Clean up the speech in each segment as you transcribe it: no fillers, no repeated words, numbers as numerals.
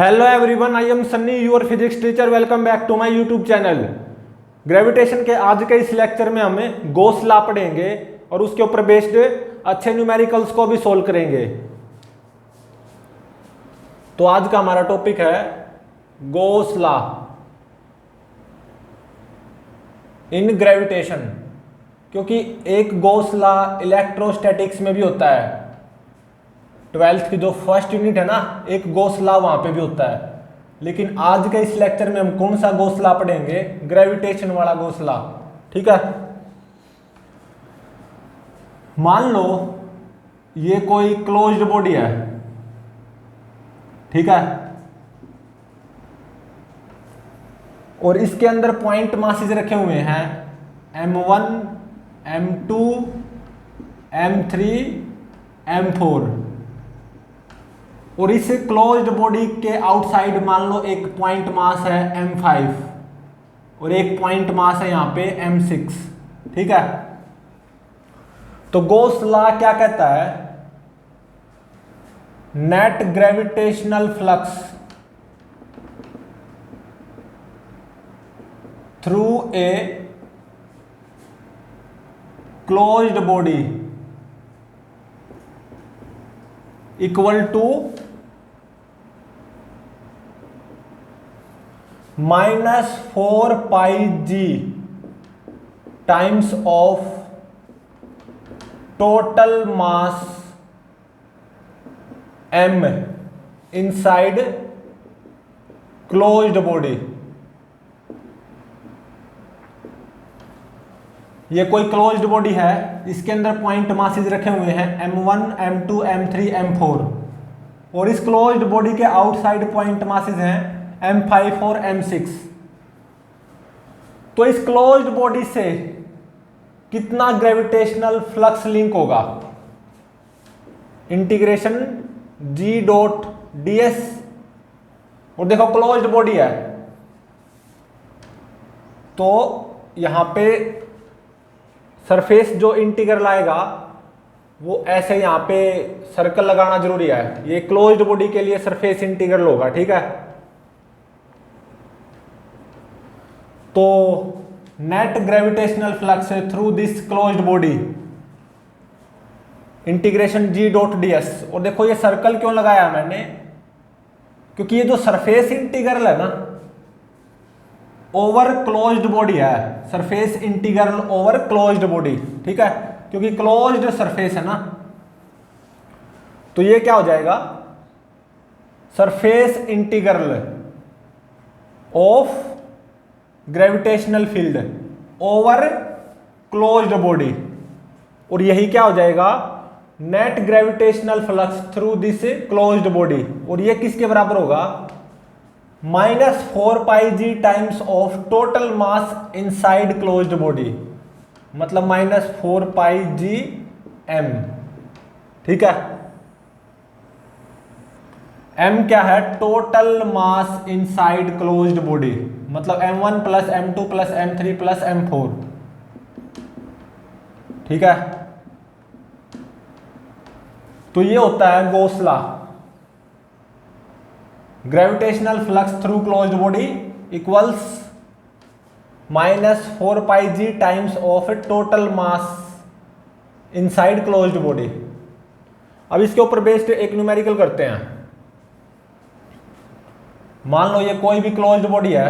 Hello everyone, I am Sunny, your physics teacher. Welcome back to my YouTube channel. Gravitation के आज के इस lecture में हमें गॉस लॉ पढ़ेंगे और उसके ऊपर बेस्ड अच्छे न्यूमेरिकल्स को भी सोल्व करेंगे। तो आज का हमारा टॉपिक है गॉस लॉ इन ग्रेविटेशन, क्योंकि एक गॉस लॉ इलेक्ट्रोस्टैटिक्स में भी होता है। 12th की जो फर्स्ट यूनिट है ना, एक गॉस लॉ वहां पे भी होता है। लेकिन आज के इस लेक्चर में हम कौन सा गॉस लॉ पढ़ेंगे? ग्रेविटेशन वाला गॉस लॉ। ठीक है, मान लो ये कोई क्लोज्ड बॉडी है, ठीक है, और इसके अंदर पॉइंट मासेस रखे हुए हैं m1, m2, m3, m4, और इस क्लोज्ड बॉडी के आउटसाइड मान लो एक पॉइंट मास है m5 और एक पॉइंट मास है यहां पे m6। ठीक है, तो गॉस लॉ क्या कहता है? Net gravitational flux through a closed body equal to -4 pi G times of total mass m inside closed body. ये कोई क्लोज्ड बॉडी है, इसके अंदर पॉइंट मासेस रखे हुए हैं m1, m2, m3, m4, और इस क्लोज्ड बॉडी के आउटसाइड पॉइंट मासेस हैं m5 और m6। तो इस क्लोज्ड बॉडी से कितना ग्रेविटेशनल फ्लक्स लिंक होगा? इंटीग्रेशन g डॉट ds, और देखो क्लोज्ड बॉडी है तो यहां पे सरफेस जो इंटीग्रल आएगा वो ऐसे यहां पे सर्कल लगाना जरूरी है। ये क्लोज्ड बॉडी के लिए सरफेस इंटीग्रल होगा। ठीक है, तो net gravitational flux through this closed body integration g dot ds। और देखो ये सर्कल क्यों लगाया मैंने? क्योंकि ये जो सरफेस इंटीग्रल है ना, ओवर क्लोज्ड बॉडी है, surface integral over closed body. ठीक है, क्योंकि क्लोज्ड सरफेस है ना, तो ये क्या हो जाएगा? Surface integral of gravitational field over closed body, और यही क्या हो जाएगा? Net gravitational flux through this closed body. और ये किसके बराबर होगा? -4 pi G times of total mass inside closed body, मतलब -4 पाई जी m। ठीक है, m क्या है? Total mass inside closed body, मतलब m1 plus m2 plus m3 plus m4। ठीक है, तो ये होता है Gauss law. Gravitational flux through closed body equals -4 pi G times of total mass inside closed body. अब इसके ऊपर बेस्ड एक न्यूमेरिकल करते हैं। मान लो ये कोई भी क्लोज्ड बॉडी है,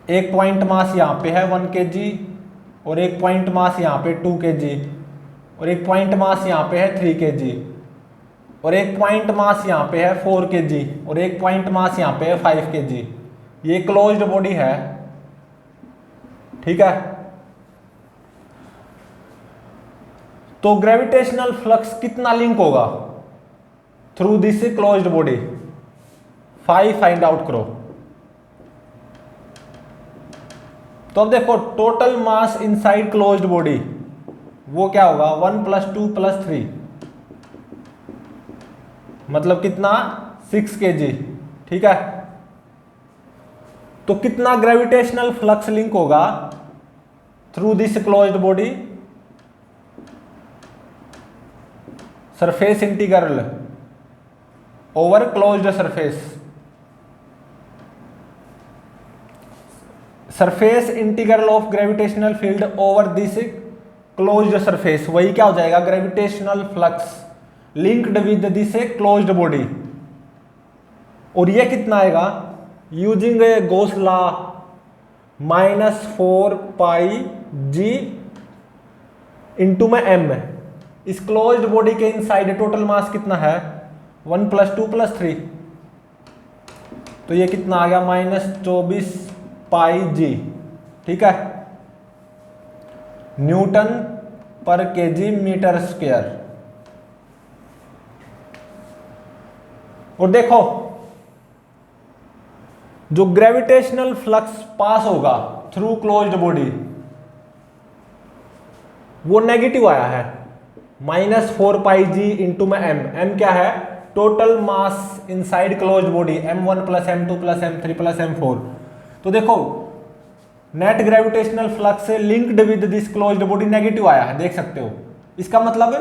एक पॉइंट मास यहां पे है 1 kg, और एक पॉइंट मास यहां पे 2 kg, और एक पॉइंट मास यहां पे है 3 kg, और एक पॉइंट मास यहां पे है 4 kg, और एक पॉइंट मास यहां पे है 5 kg। ये क्लोज्ड बॉडी है। ठीक है, तो ग्रेविटेशनल फ्लक्स कितना लिंक होगा through this closed body? 5 find out करो। तो अब देखो total mass inside closed body वो क्या होगा? 1 + 2 + 3, मतलब कितना? 6 kg। ठीक है, तो कितना ग्रेविटेशनल फ्लक्स लिंक होगा through this closed body? Surface integral over closed surface. Surface integral of gravitational field over this closed surface, वही क्या हो जाएगा, gravitational flux linked with this closed body. और ये कितना आएगा, using Gauss law -4πg into में m। इस क्लोज्ड बॉडी के इनसाइड टोटल मास कितना है, 1 + 2 + 3, तो ये कितना आ गया -24πg, ठीक है, न्यूटन पर केजी मीटर स्क्वायर। और देखो जो ग्रेविटेशनल फ्लक्स पास होगा थ्रू क्लोज्ड बॉडी वो नेगेटिव आया है, -4πg इंटू में m क्या है, total mass inside closed body m1 + m2 + m3 + m4। तो देखो net gravitational flux linked with this closed body negative आया है, देख सकते हो। इसका मतलब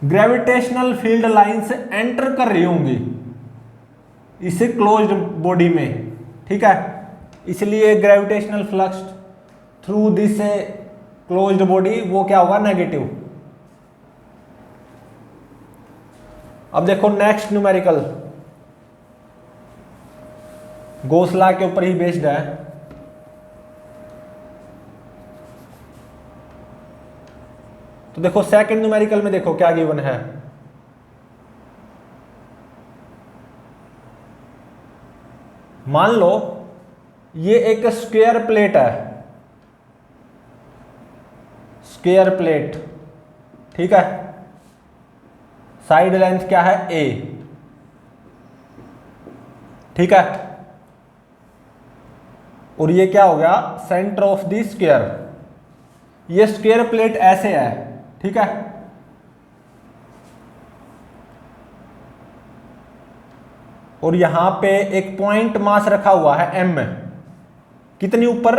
ग्रेविटेशनल फील्ड लाइंस एंटर कर रही होंगी इस क्लोज्ड बॉडी में, ठीक है, इसलिए gravitational flux through this closed body वो क्या होगा, नेगेटिव। अब देखो नेक्स्ट न्यूमेरिकल गॉस लॉ के ऊपर ही बेस्ड है। तो देखो सेकंड न्यूमेरिकल में देखो क्या गिवन है, मान लो ये एक स्क्वायर प्लेट है, स्क्वायर प्लेट, ठीक है, साइड लेंथ क्या है a, ठीक है, और ये क्या हो गया, सेंटर ऑफ द स्क्वायर। ये स्क्वायर प्लेट ऐसे है, ठीक है, और यहां पे एक पॉइंट मास रखा हुआ है m, कितनी ऊपर,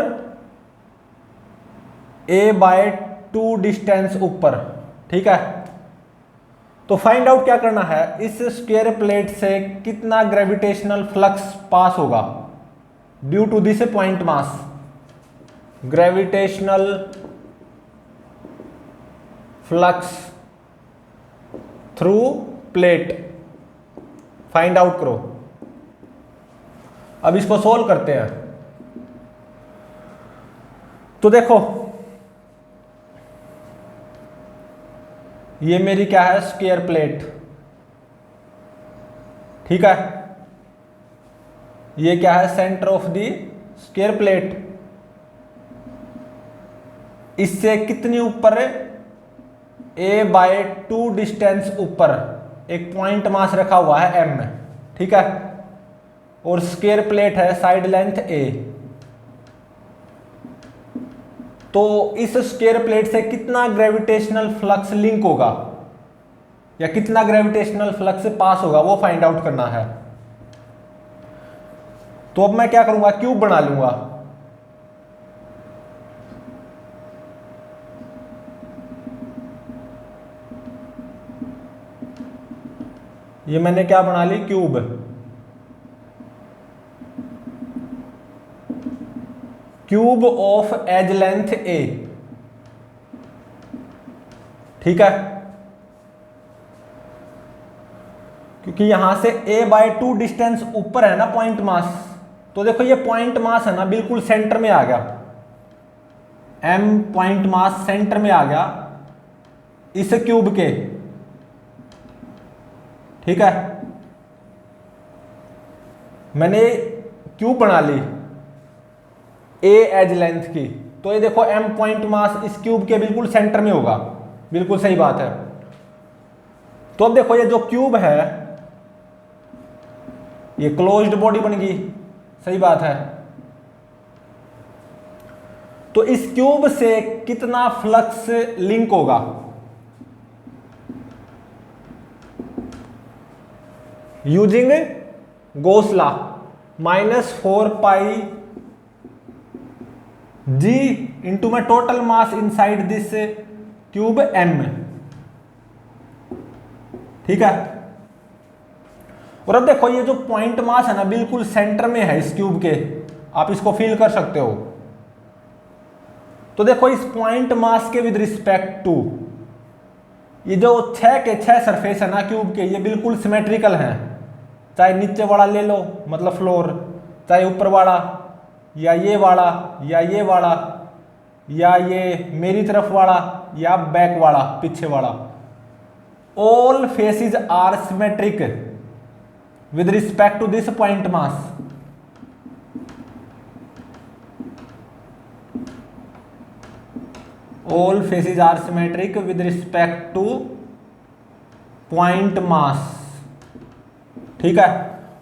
a/2 डिस्टेंस ऊपर, ठीक है। तो फाइंड आउट क्या करना है, इस स्क्वायर प्लेट से कितना ग्रेविटेशनल फ्लक्स पास होगा due to this point mass, gravitational flux through plate, find out करो। अब इसको सोल्व करते हैं। तो देखो ये मेरी क्या है, स्क्वायर प्लेट, ठीक है, ये क्या है, centre of the square plate. इससे कितनी ऊपर है, a/2 डिस्टेंस ऊपर एक पॉइंट मास रखा हुआ है m, ठीक है, और स्क्वायर प्लेट है, साइड लेंथ a। तो इस स्क्वायर प्लेट से कितना ग्रेविटेशनल फ्लक्स लिंक होगा या कितना ग्रेविटेशनल फ्लक्स पास होगा वो फाइंड आउट करना है। तो अब मैं क्या करूंगा, क्यूब बना लूंगा। ये मैंने क्या बना ली, cube. Cube of edge length a, ठीक है, क्योंकि यहां से a/2 डिस्टेंस ऊपर है ना पॉइंट मास। तो देखो ये पॉइंट मास है ना बिल्कुल सेंटर में आ गया, m पॉइंट मास सेंटर में आ गया इस क्यूब के, ठीक है। मैंने क्यूब बना ली a एज लेंथ की, तो ये देखो m पॉइंट मास इस क्यूब के बिल्कुल सेंटर में होगा, बिल्कुल सही बात है। तो अब देखो ये जो क्यूब है ये क्लोज्ड बॉडी बन गई, सही बात है। तो इस क्यूब से कितना फ्लक्स लिंक होगा, using Gauss law -4πg into में total mass inside this cube m, ठीक है। और अब देखो ये जो पॉइंट मास है ना बिल्कुल सेंटर में है इस क्यूब के, आप इसको फील कर सकते हो। तो देखो इस पॉइंट मास के विद रिस्पेक्ट टू ये जो 6 के 6 सरफेस है ना क्यूब के, ये बिल्कुल सिमेट्रिकल हैं। चाहे नीचे वाला ले लो मतलब फ्लोर, चाहे ऊपर वाला, या ये वाला, या ये वाला, या ये मेरी तरफ वाला, या बैक वाला पीछे वाला, all faces are symmetric with respect to this point mass. All faces are symmetric with respect to point mass, ठीक है।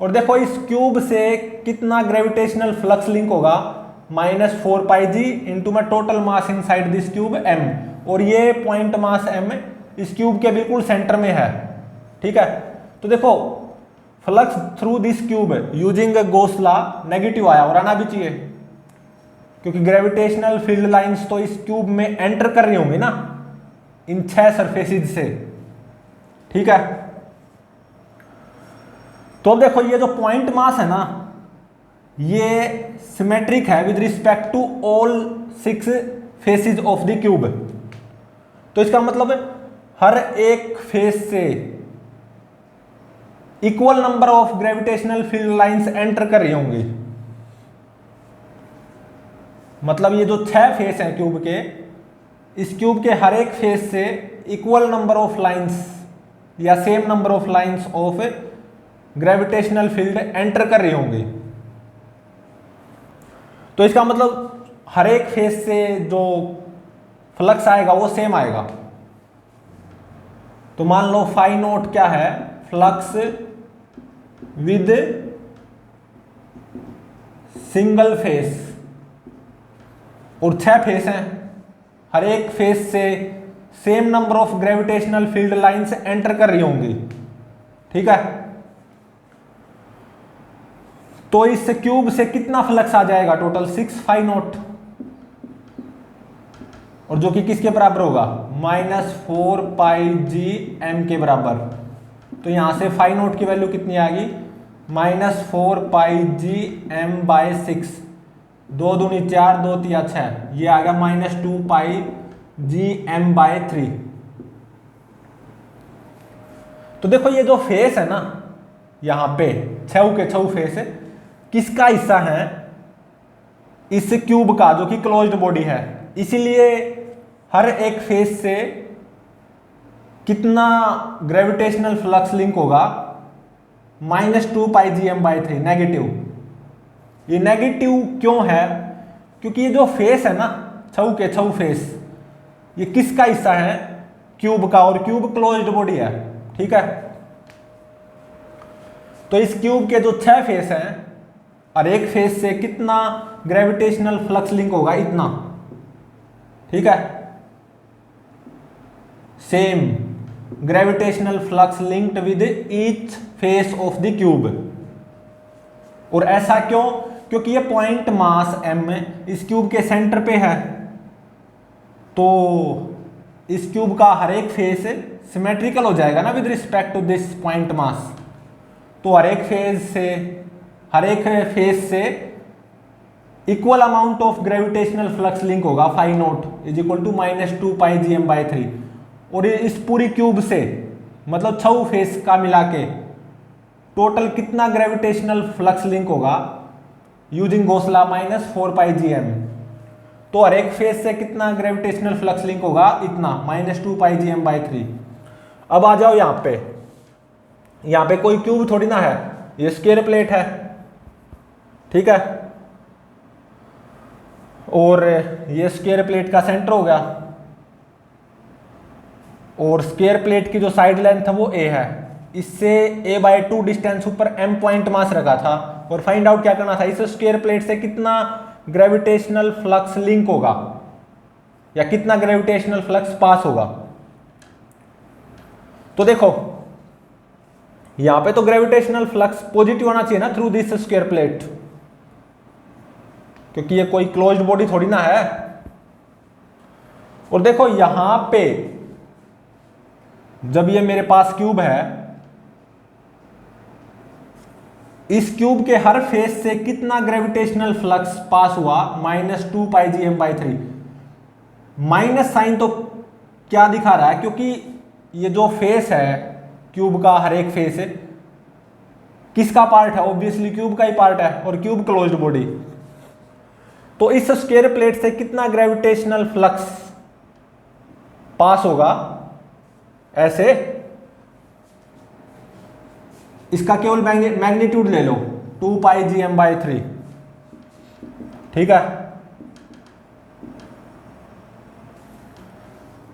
और देखो इस क्यूब से कितना ग्रेविटेशनल फ्लक्स लिंक होगा, -4 पाई जी इंटू में total mass in side this cube m, और ये पॉइंट मास m इस क्यूब के बिल्कुल सेंटर में है, ठीक है। तो देखो flux through this cube using Gauss law negative आया, और आना भी चाहिए क्योंकि ग्रेविटेशनल फील्ड लाइंस तो इस क्यूब में एंटर कर रही होंगी ना इन 6 सरफेसेज से, ठीक है। तो अब देखो ये जो पॉइंट मास है ना ये सिमेट्रिक है with respect to all 6 faces of the cube. तो इसका मतलब हर एक फेस से equal number of gravitational field lines enter कर रही होंगी। मतलब ये जो 6 फेस हैं क्यूब के, इस क्यूब के हर एक फेस से इक्वल नंबर ऑफ लाइंस या same number of lines of gravitational field enter कर रही होंगी। तो इसका मतलब हर एक फेस से जो फ्लक्स आएगा वो सेम आएगा। तो मान लो फाई नोट क्या है, फ्लक्स विद सिंगल फेस, और 6 फेस हैं, हर एक फेस से same number of gravitational field lines enter कर रही होंगी, ठीक है। तो इस क्यूब से कितना फ्लक्स आ जाएगा टोटल 6 फाई नोट, और जो कि किसके बराबर होगा -4 पाई जी एम के बराबर। तो यहां से फाई नोट की वैल्यू कितनी आ गई -4 पाई जी एम बाय 6, 2 दूनी 4, 2 तिया 6, ये आ गया -2 पाई जी एम बाय 3। तो देखो ये जो फेस है ना यहां पे 6 के 6 फेस है, किसका हिस्सा है इस क्यूब का जो कि क्लोज्ड बॉडी है, इसीलिए हर एक फेस से कितना ग्रेविटेशनल फ्लक्स लिंक होगा -2 pi G M by 3 negative. ये नेगेटिव क्यों है, क्योंकि ये जो फेस है ना 6 के 6 फेस, ये किसका हिस्सा है क्यूब का, और क्यूब क्लोज्ड बॉडी है, ठीक है। तो इस क्यूब के जो 6 फेस हैं और एक फेस से कितना ग्रेविटेशनल फ्लक्स लिंक होगा इतना, ठीक है। Same gravitational flux linked with each face of the cube. और ऐसा क्यों, क्योंकि ये पॉइंट मास m इस क्यूब के सेंटर पे है, तो इस क्यूब का हर एक फेस सिमेट्रिकल हो जाएगा ना with respect to this point mass. तो हर एक फेस से equal amount of gravitational flux link होगा phi nought is equal to -2 pi G M by 3। और इस पूरी क्यूब से मतलब 6 फेस का मिला के टोटल कितना ग्रेविटेशनल फ्लक्स लिंक होगा using Gauss law -4 pi G M. तो हर एक फेस से कितना ग्रेविटेशनल फ्लक्स लिंक होगा इतना -2 पाई जी एम बाय 3। अब आ जाओ यहाँ पे कोई क्यूब थोड़ी ना है, ये स्क्वायर प्लेट है, ठीक है। और ये स्क्वायर प्लेट का सेंटर हो गया, और स्क्वायर प्लेट की जो साइड लेंथ है वो a है, इससे a/2 डिस्टेंस ऊपर m पॉइंट मास रखा था, और फाइंड आउट क्या करना था, इस स्क्वायर प्लेट से कितना ग्रेविटेशनल फ्लक्स लिंक होगा या कितना ग्रेविटेशनल फ्लक्स पास होगा। तो देखो यहां पे तो ग्रेविटेशनल फ्लक्स पॉजिटिव होना चाहिए ना थ्रू दिस स्क्वायर प्लेट, क्योंकि ये कोई क्लोज्ड बॉडी थोड़ी ना है। और देखो यहां पे जब ये मेरे पास क्यूब है इस क्यूब के हर फेस से कितना ग्रेविटेशनल फ्लक्स पास हुआ, -2πgm/3। माइनस साइन तो क्या दिखा रहा है, क्योंकि ये जो फेस है क्यूब का, हर एक फेस है किसका पार्ट है, ऑब्वियसली क्यूब का ही पार्ट है, और क्यूब क्लोज्ड बॉडी। तो इस स्क्वायर प्लेट से कितना ग्रेविटेशनल फ्लक्स पास होगा ऐसे, इसका केवल मैग्नीट्यूड ले लो 2πgm/3, ठीक है।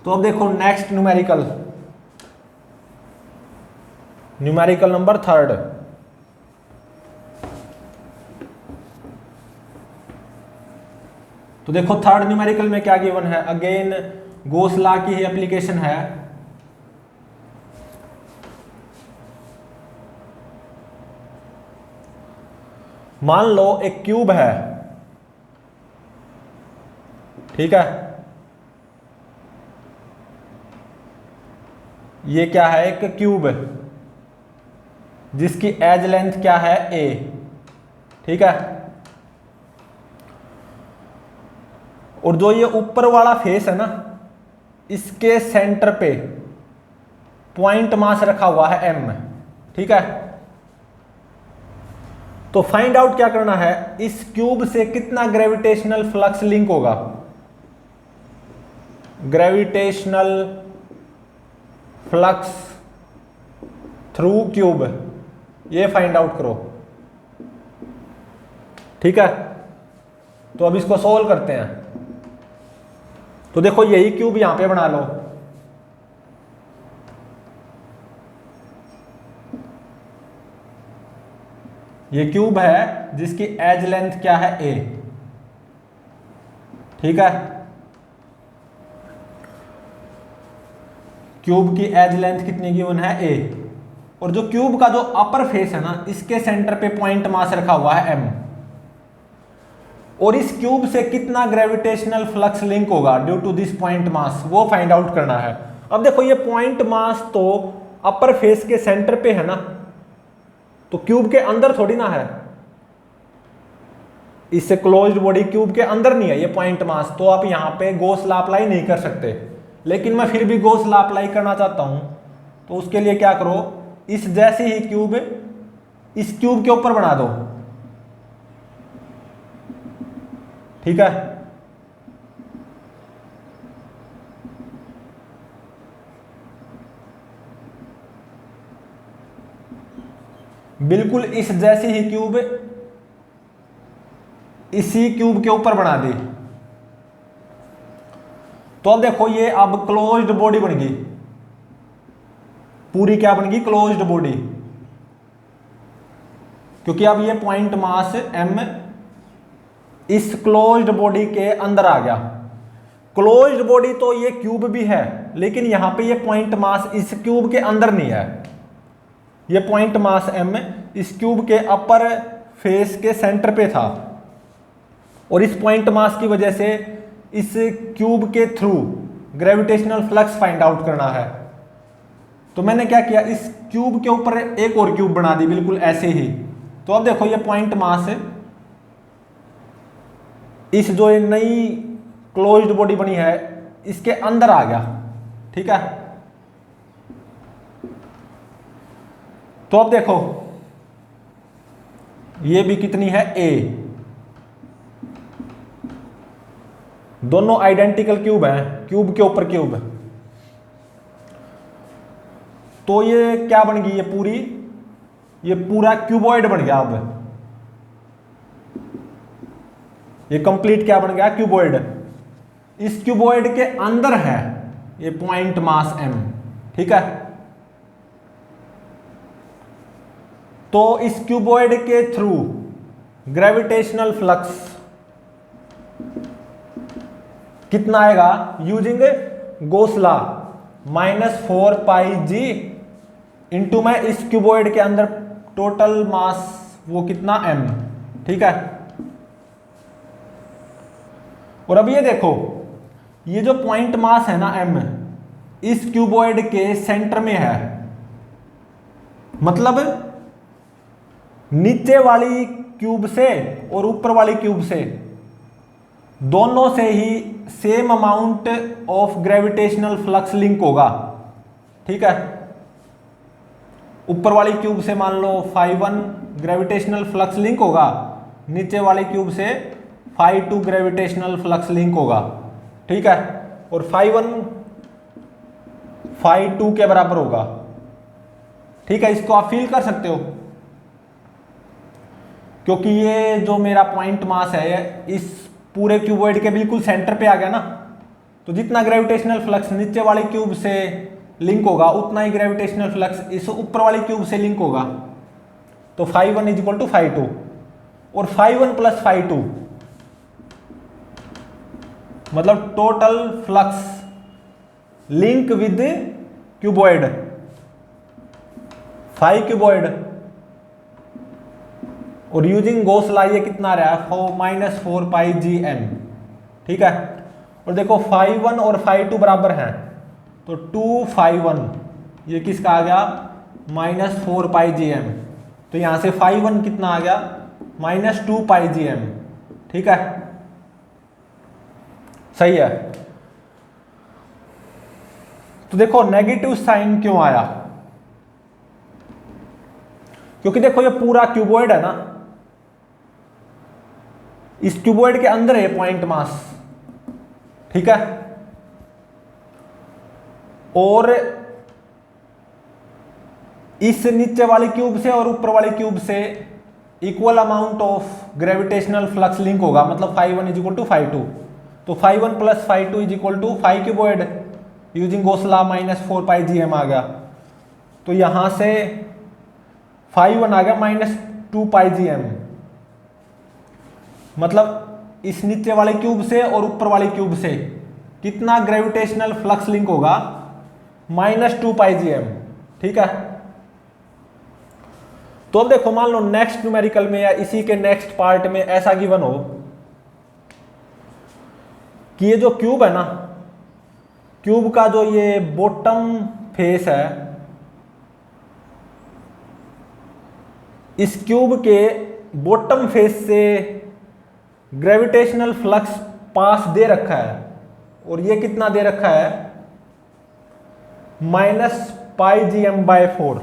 तो अब देखो नेक्स्ट न्यूमेरिकल नंबर 3। तो देखो थर्ड न्यूमेरिकल में क्या गिवन है, अगेन गॉस लॉ की ही एप्लीकेशन है। मान लो एक क्यूब है, ठीक है, ये क्या है, एक क्यूब जिसकी एज लेंथ क्या है a, ठीक है। और जो ये ऊपर वाला फेस है ना, इसके सेंटर पे पॉइंट मास रखा हुआ है m, ठीक है। तो फाइंड आउट क्या करना है, इस क्यूब से कितना ग्रेविटेशनल फ्लक्स लिंक होगा, ग्रेविटेशनल फ्लक्स थ्रू क्यूब, ये फाइंड आउट करो, ठीक है। तो अब इसको सॉल्व करते हैं। तो देखो यही क्यूब यहां पे बना लो, ये क्यूब है जिसकी एज लेंथ क्या है a, ठीक है। क्यूब की एज लेंथ कितनी गिवन है a, और जो क्यूब का जो अपर फेस है ना, इसके सेंटर पे पॉइंट मास रखा हुआ है m, और इस क्यूब से कितना ग्रेविटेशनल फ्लक्स लिंक होगा due to this point mass, वो फाइंड आउट करना है। अब देखो ये पॉइंट मास तो अपर फेस के सेंटर पे है ना, तो क्यूब के अंदर थोड़ी ना है, इससे क्लोज्ड बॉडी क्यूब के अंदर नहीं है ये पॉइंट मास, तो आप यहां पे गॉस लॉ अप्लाई नहीं कर सकते। लेकिन मैं फिर भी गॉस लॉ अप्लाई करना चाहता हूं, तो उसके लिए क्या करो, इस जैसे ही क्यूब इस क्यूब के ऊपर बना दो, ठीक है। बिल्कुल इस जैसी ही क्यूब इसी क्यूब के ऊपर बना दी, तो अब देखो ये अब क्लोज्ड बॉडी बन गई, पूरी क्या बन गई, क्लोज्ड बॉडी, क्योंकि अब ये पॉइंट मास m इस क्लोज्ड बॉडी के अंदर आ गया। क्लोज्ड बॉडी तो ये क्यूब भी है, लेकिन यहां पे ये पॉइंट मास इस क्यूब के अंदर नहीं है, ये पॉइंट मास m इस क्यूब के अपर फेस के सेंटर पे था, और इस पॉइंट मास की वजह से इस क्यूब के through gravitational flux find out करना है। तो मैंने क्या किया, इस क्यूब के ऊपर एक और क्यूब बना दी बिल्कुल ऐसे ही। तो अब देखो ये पॉइंट मास इस जो ये नई क्लोज्ड बॉडी बनी है इसके अंदर आ गया, ठीक है। तो अब देखो ये भी कितनी है a, दोनों आइडेंटिकल क्यूब हैं, क्यूब के ऊपर क्यूब, तो ये क्या बन गई, ये पूरा क्यूबॉइड बन गया। अब ये कंप्लीट क्या बन गया, क्यूबॉइड। इस क्यूबॉइड के अंदर है ये पॉइंट मास m, ठीक है। तो इस क्यूबॉइड के थ्रू ग्रेविटेशनल फ्लक्स कितना आएगा, using Gauss law, -4πg into में इस क्यूबॉइड के अंदर टोटल मास वो कितना m, ठीक है। और अब ये देखो ये जो पॉइंट मास है ना m इस क्यूबॉइड के सेंटर में है, मतलब नीचे वाली क्यूब से और ऊपर वाली क्यूब से दोनों से ही same amount of gravitational flux link होगा। ठीक है, ऊपर वाली क्यूब से मान लो φ1 ग्रेविटेशनल फ्लक्स लिंक होगा, नीचे वाली क्यूब से φ2 ग्रेविटेशनल फ्लक्स लिंक होगा। ठीक है, और φ1 φ2 के बराबर होगा। ठीक है, इसको आप फील कर सकते हो क्योंकि ये जो मेरा पॉइंट मास है इस पूरे क्यूबॉइड के बिल्कुल सेंटर पे आ गया ना, तो जितना ग्रेविटेशनल फ्लक्स नीचे वाली क्यूब से लिंक होगा उतना ही ग्रेविटेशनल फ्लक्स इस ऊपर वाली क्यूब से लिंक होगा। तो φ1 इज इक्वल टू φ2 और φ1 प्लस φ2 मतलब total flux link with cuboid phi cuboid, और यूजिंग गॉस लॉ ये कितना आ रहा है -4πgm। ठीक है, और देखो φ1 और φ2 बराबर हैं तो 2φ1 ये किसका आ गया -4πgm, तो यहां से φ1 कितना आ गया -2πgm। ठीक है, सही है। तो देखो नेगेटिव साइन क्यों आया, क्योंकि देखो ये पूरा क्यूबॉइड है ना, इस क्यूबॉइड के अंदर है पॉइंट मास। ठीक है, और इस नीचे वाली क्यूब से और ऊपर वाली क्यूब से equal amount of gravitational flux link होगा, मतलब φ1 इज इक्वल टू φ2, तो φ1 plus φ2 is equal to phi cuboid using Gauss law -4πgm आ गया। तो यहां से φ1 आ गया -2πgm, मतलब इस नीचे वाले क्यूब से और ऊपर वाली क्यूब से कितना ग्रेविटेशनल फ्लक्स लिंक होगा -2πgm। ठीक है, तो अब देखो मान लो नेक्स्ट न्यूमेरिकल में या इसी के नेक्स्ट पार्ट में ऐसा गिवन हो कि ये जो क्यूब है ना, क्यूब का जो ये बॉटम फेस है, इस क्यूब के बॉटम फेस से ग्रेविटेशनल फ्लक्स पास दे रखा है और ये कितना दे रखा है -πgm/4।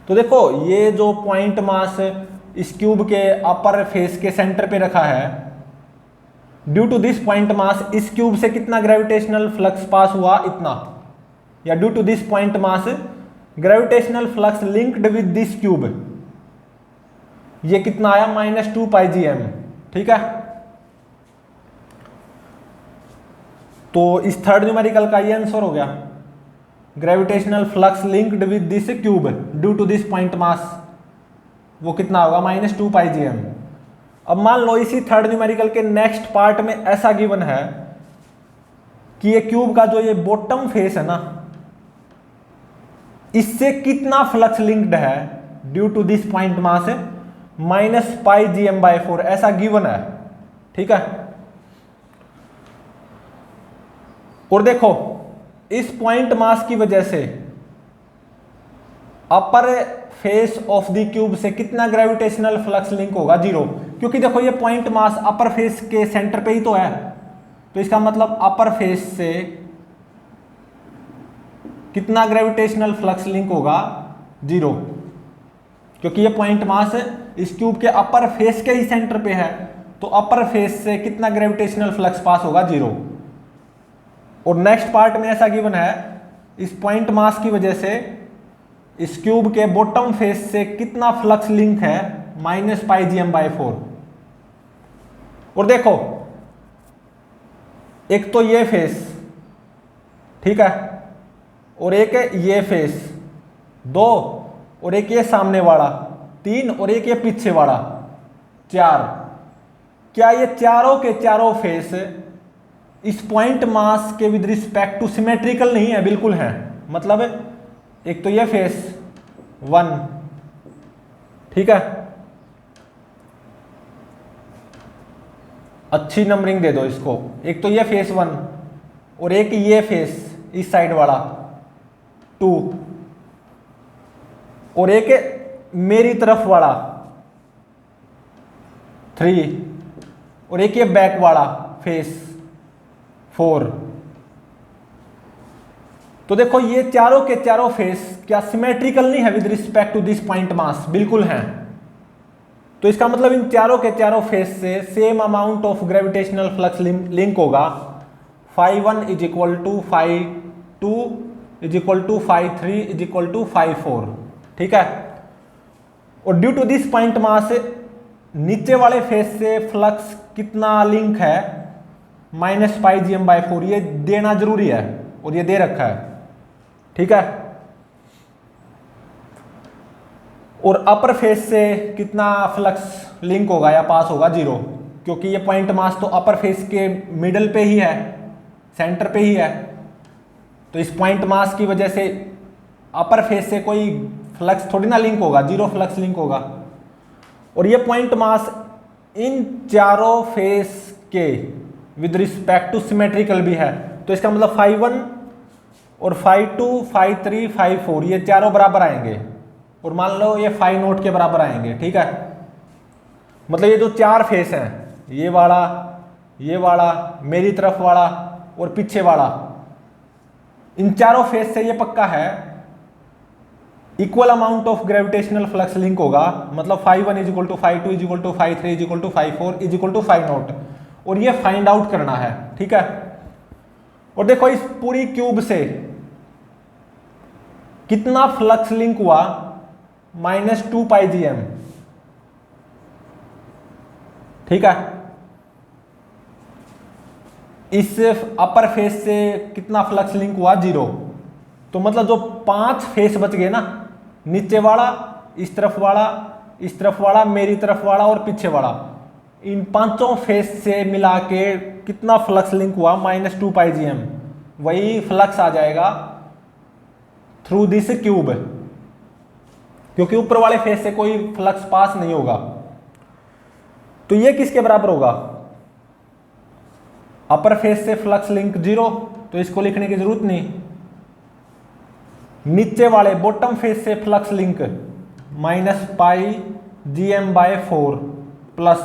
तो देखो ये जो पॉइंट मास इस क्यूब के अपर फेस के सेंटर पे रखा है, due to this point mass इस क्यूब से कितना ग्रेविटेशनल फ्लक्स पास हुआ इतना, या due to this point mass gravitational flux linked with this cube, ये कितना आया -2πgm। ठीक है, तो इस थर्ड न्यूमेरिकल का ये आंसर हो गया, gravitational flux linked with this cube due to this point mass, वो कितना होगा -2πgm। अब मान लो इसी थर्ड न्यूमेरिकल के नेक्स्ट पार्ट में ऐसा गिवन है कि ये क्यूब का जो ये बॉटम फेस है ना, इससे कितना फ्लक्स लिंक्ड है due to this point mass -πgm/4, ऐसा गिवन है। ठीक है, और देखो इस पॉइंट मास की वजह से अपर फेस ऑफ द क्यूब से कितना ग्रेविटेशनल फ्लक्स लिंक होगा 0, क्योंकि देखो ये पॉइंट मास अपर फेस के सेंटर पे ही तो है, तो इसका मतलब अपर फेस से कितना ग्रेविटेशनल फ्लक्स लिंक होगा 0, क्योंकि ये पॉइंट मास इस क्यूब के अपर फेस के ही सेंटर पे है, तो अपर फेस से कितना ग्रेविटेशनल फ्लक्स पास होगा 0। और नेक्स्ट पार्ट में ऐसा गिवन है इस पॉइंट मास की वजह से इस क्यूब के बॉटम फेस से कितना फ्लक्स लिंक है -πgm/4। और देखो एक तो ये फेस, ठीक है, और एक है ये फेस 2, और एक ये सामने वाला 3, और एक ये पीछे वाला 4। क्या ये चारों के चारों फेस इस पॉइंट मास के विद रिस्पेक्ट टू सिमेट्रिकल नहीं है? बिल्कुल है। मतलब एक तो ये फेस 1, ठीक है, अच्छी नंबरिंग दे दो इसको, एक तो ये फेस 1 और एक ये फेस इस साइड वाला 2, और एक मेरी तरफ वाला 3 और एक ये बैक वाला फेस 4। तो देखो ये चारों के चारों फेस क्या सिमेट्रिकल नहीं है with respect to this point mass? बिल्कुल हैं। तो इसका मतलब इन चारों के चारों फेस से same amount of gravitational flux link होगा। φ1 is equal to φ2 is equal to φ3 is equal to φ4। ठीक है। और due to this point mass नीचे वाले फेस से फ्लक्स कितना लिंक है -πgm/4, ये देना जरूरी है और ये दे रखा है। ठीक है। और अपर फेस से कितना फ्लक्स लिंक होगा या पास होगा? 0, क्योंकि ये पॉइंट मास तो अपर फेस के मिडल पे ही है, सेंटर पे ही है। तो इस पॉइंट मास की वजह से अपर फेस से कोई फ्लक्स थोड़ी ना लिंक होगा, 0 फ्लक्स लिंक होगा। और ये पॉइंट मास इन चारों फेस के विद रिस्पेक्ट टू सिमेट्रिकल भी है। तो इसका मतलब φ1 और φ2 φ3 φ4 ये चारों बराबर आएंगे और मान लो ये φ0 के बराबर आएंगे। ठीक है। मतलब ये जो चार फेस हैं, ये वाला, मेरी तरफ वाला और पीछे वाला, इन चारों फेस से ये पक्का है equal amount of gravitational flux link होगा। मतलब φ1 is equal to φ2 is equal to φ3 is equal to φ4 is equal to φ0, और ये फाइंड आउट करना है। ठीक है। और देखो इस पूरी क्यूब से कितना फ्लक्स लिंक हुआ -2πgm। ठीक है। इस अपर फेस से कितना फ्लक्स लिंक हुआ? 0। तो मतलब जो 5 फेस बच गए ना, नीचे वाला, इस तरफ वाला, इस तरफ वाला, मेरी तरफ वाला और पीछे वाला, इन पांचों फेस से मिला के कितना फ्लक्स लिंक हुआ? -2πgm। वही फ्लक्स आ जाएगा थ्रू दिस क्यूब, क्योंकि ऊपर वाले फेस से कोई फ्लक्स पास नहीं होगा। तो ये किसके बराबर होगा? अपर फेस से फ्लक्स लिंक 0, तो इसको लिखने की जरूरत नहीं। नीचे वाले बॉटम फेस से flux link -πgm/4 plus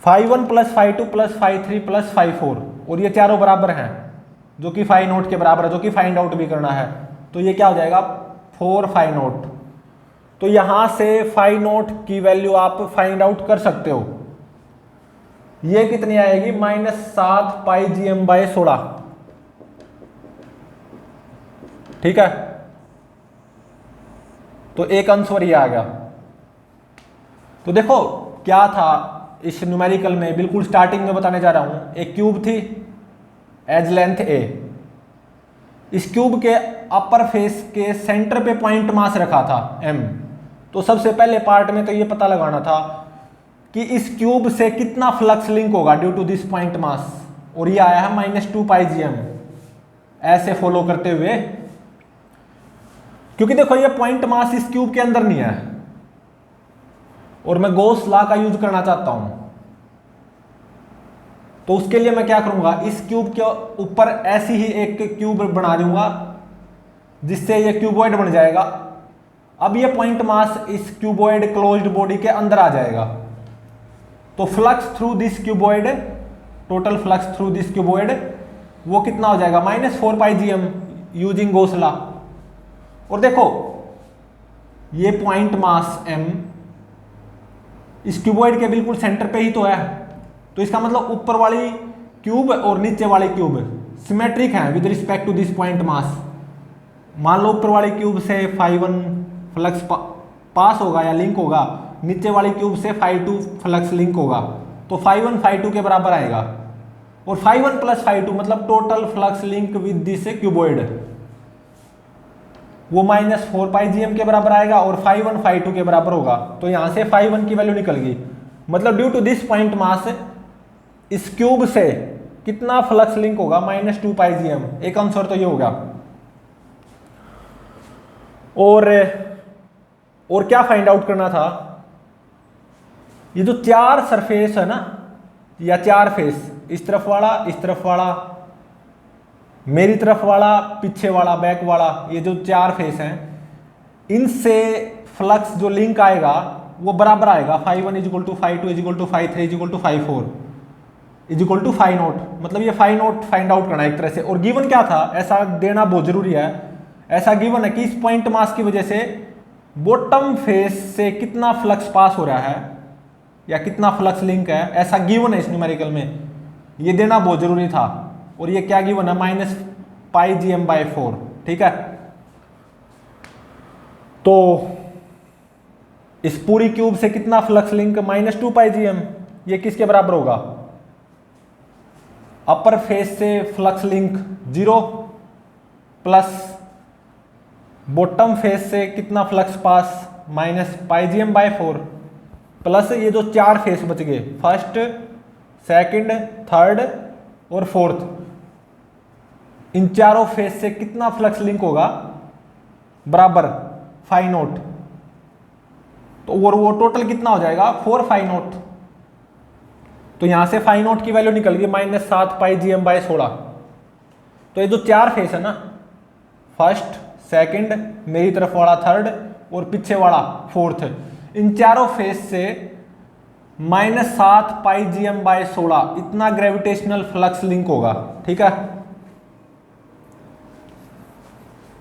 φ1 plus φ2 plus φ3 plus φ4, और ये चारों बराबर हैं जो कि φ0 के बराबर है, जो कि फाइंड आउट भी करना है। तो ये क्या हो जाएगा? 4 φ0। तो यहां से φ0 की वैल्यू आप फाइंड आउट कर सकते हो। ये कितनी आएगी? -7πgm/16। ठीक है। तो एक आंसर ये आ गया। तो देखो क्या था इस न्यूमेरिकल में, बिल्कुल स्टार्टिंग में बताने जा रहा हूं। एक क्यूब थी एज लेंथ a। इस क्यूब के अपर फेस के सेंटर पे पॉइंट मास रखा था m। तो सबसे पहले पार्ट में तो ये पता लगाना था कि इस क्यूब से कितना फ्लक्स लिंक होगा due to this point mass, और ये आया है -2πgm, ऐसे फॉलो करते हुए। क्योंकि देखो ये पॉइंट मास इस क्यूब के अंदर नहीं है और मैं गॉस लॉ का यूज करना चाहता हूं। तो उसके लिए मैं क्या करूंगा? इस क्यूब के ऊपर ऐसी ही एक क्यूब बना दूंगा जिससे ये क्यूबॉइड बन जाएगा। अब ये पॉइंट मास इस क्यूबॉइड क्लोज्ड बॉडी के अंदर आ जाएगा। तो flux through this cuboid, total flux through this cuboid वो कितना हो जाएगा? -4πgm using Gauss law. और देखो ये पॉइंट मास m इस क्यूबॉइड के बिल्कुल सेंटर पे ही तो है। तो इसका मतलब ऊपर वाली क्यूब और नीचे वाली क्यूब सिमेट्रिक है with respect to this point mass. मान लो ऊपर वाली क्यूब से φ1 फ्लक्स पास होगा या लिंक होगा, नीचे वाली क्यूब से φ2 फ्लक्स लिंक होगा, तो φ1 φ2 के बराबर आएगा। और φ1 प्लस φ2 मतलब total flux link with this cuboid, वो -4πgm के बराबर आएगा और φ1 φ2 के बराबर होगा। तो यहां से φ1 की वैल्यू निकल गई। मतलब due to this point mass इस क्यूब से कितना फ्लक्स लिंक होगा? -2πgm। एक आंसर तो ये होगा। और क्या फाइंड आउट करना था? ये जो चार सरफेस है ना, या चार फेस, इस तरफ वाला, इस तरफ वाला, मेरी तरफ वाला, पीछे वाला, बैक वाला, ये जो चार फेस हैं, इनसे फ्लक्स जो लिंक आएगा वो बराबर आएगा, φ1 is equal to φ2 is equal to φ3 is equal to φ4 is equal to φ0। मतलब ये φ0 फाइंड आउट करना है एक तरह से। और गिवन क्या था, ऐसा देना बहुत जरूरी है। ऐसा गिवन है कि इस पॉइंट मास की वजह से बॉटम फेस से कितना फ्लक्स पास हो रहा है या कितना फ्लक्स लिंक है, ऐसा गिवन है इस न्यूमेरिकल में, ये देना बहुत जरूरी था। और ये क्या गिवन है, -πgm/4। ठीक है, तो इस पूरी क्यूब से कितना फ्लक्स लिंक, -2πgm, ये किसके बराबर होगा, अपर फेस से flux link 0 plus bottom face से कितना फ्लक्स पास, -πgm/4 प्लस ये जो 4 फेस बच गए, फर्स्ट, सेकंड, थर्ड और फोर्थ, इन चारों फेस से कितना फ्लक्स लिंक होगा, बराबर φ0। तो और वो टोटल कितना हो जाएगा, 4φ0। तो यहां से φ0 की वैल्यू निकल गई -7πgm/16। तो ये जो 4 फेस है ना, फर्स्ट, सेकंड, मेरी तरफ वाला थर्ड और पीछे वाला फोर्थ, इन चारों फेस से -7πgm/16 इतना ग्रेविटेशनल फ्लक्स लिंक होगा। ठीक है,